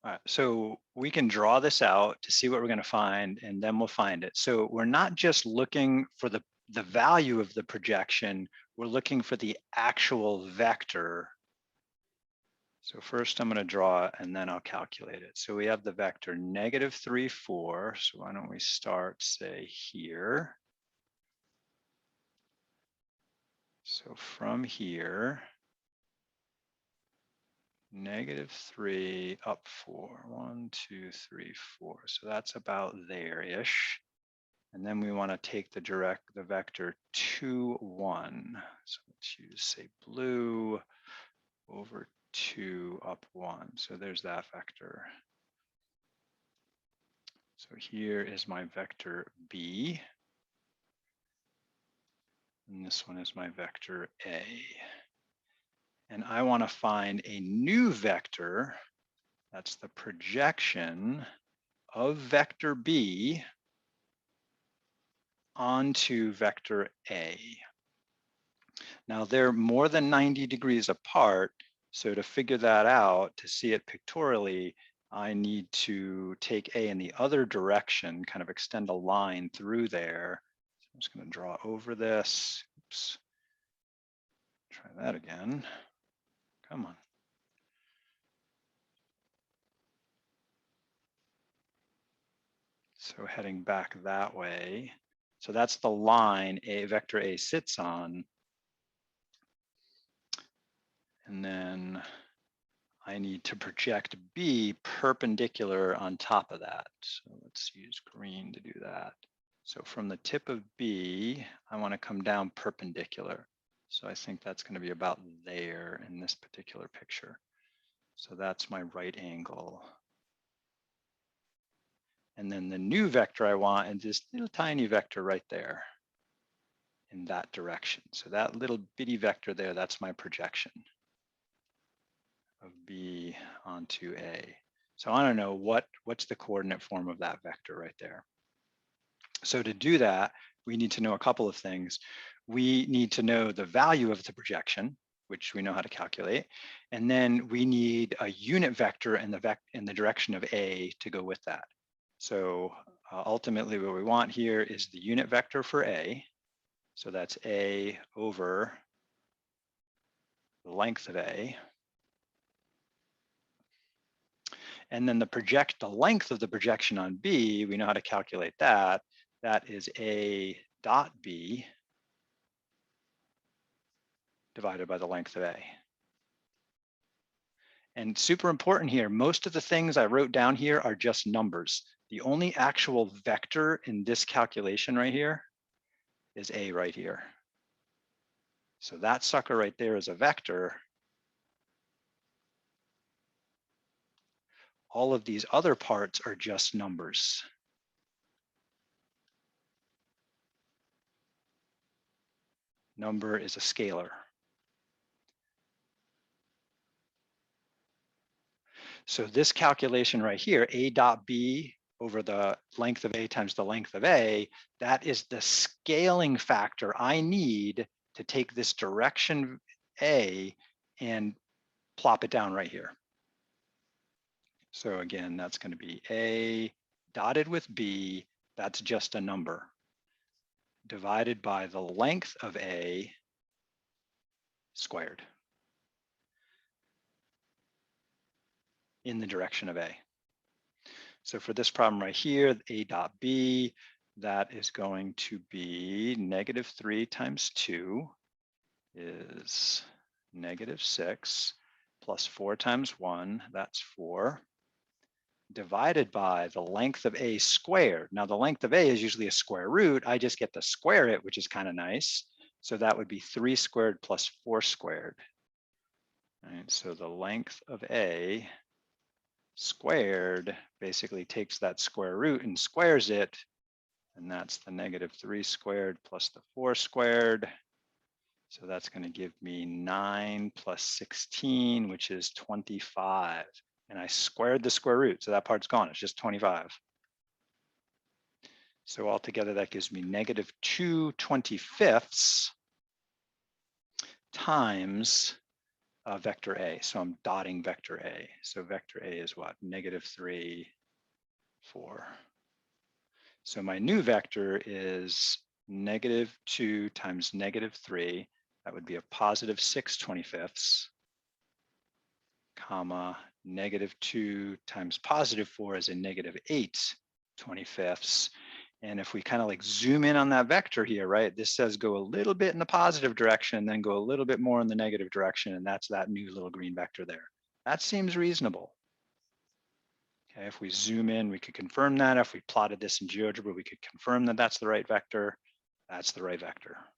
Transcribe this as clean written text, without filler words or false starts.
All right, so we can draw this out to see what we're going to find, and then we'll find it. So we're not just looking for the value of the projection, we're looking for the actual vector. So first I'm going to draw it and then I'll calculate it. So we have the vector -3, 4. So why don't we start, say, here. So from here, -3 up 4. 1, 2, 3, 4. So that's about there-ish. And then we want to take the vector 2, 1. So let's use, say, blue over 2 up 1. So there's that vector. So here is my vector B. And this one is my vector A. And I want to find a new vector. That's the projection of vector B onto vector A. Now they're more than 90 degrees apart. So to figure that out, to see it pictorially, I need to take A in the other direction, kind of extend a line through there. So I'm just going to draw over this. Oops. Try that again. Come on. So heading back that way. So that's the line vector A sits on. And then I need to project B perpendicular on top of that. So let's use green to do that. So from the tip of B, I want to come down perpendicular. So I think that's going to be about there in this particular picture. So that's my right angle. And then the new vector I want is this little tiny vector right there in that direction. So that little bitty vector there, that's my projection of B onto A. So I don't know what's the coordinate form of that vector right there. So to do that, we need to know a couple of things. We need to know the value of the projection, which we know how to calculate. And then we need a unit vector in the direction of A to go with that. So ultimately what we want here is the unit vector for A. So that's A over the length of A. And then the length of the projection on B, we know how to calculate that. That is A dot B divided by the length of A. And super important here, most of the things I wrote down here are just numbers. The only actual vector in this calculation right here is A right here. So that sucker right there is a vector. All of these other parts are just numbers. Number is a scalar. So this calculation right here, A dot B over the length of A times the length of A, that is the scaling factor I need to take this direction A and plop it down right here. So again, that's going to be A dotted with B, that's just a number, divided by the length of A squared in the direction of A. So for this problem right here, A dot B, that is going to be -3 times 2 is -6 plus 4 times 1, that's 4, divided by the length of A squared. Now the length of A is usually a square root. I just get to square it, which is kind of nice. So that would be 3 squared plus 4 squared. All right, so the length of A squared basically takes that square root and squares it. And that's the -3 squared plus the 4 squared. So that's going to give me 9 plus 16, which is 25. And I squared the square root, so that part's gone. It's just 25. So altogether, that gives me -2/25 times vector A. So I'm dotting vector A. So vector A is what? -3, 4. So my new vector is -2 times -3. That would be a positive 6/25, comma, -2 times +4 is a -8/25. And if we kind of like zoom in on that vector here, right, this says go a little bit in the positive direction, then go a little bit more in the negative direction, and that's that new little green vector there. That seems reasonable. Okay, if we zoom in, we could confirm that. If we plotted this in GeoGebra, we could confirm that that's the right vector. That's the right vector.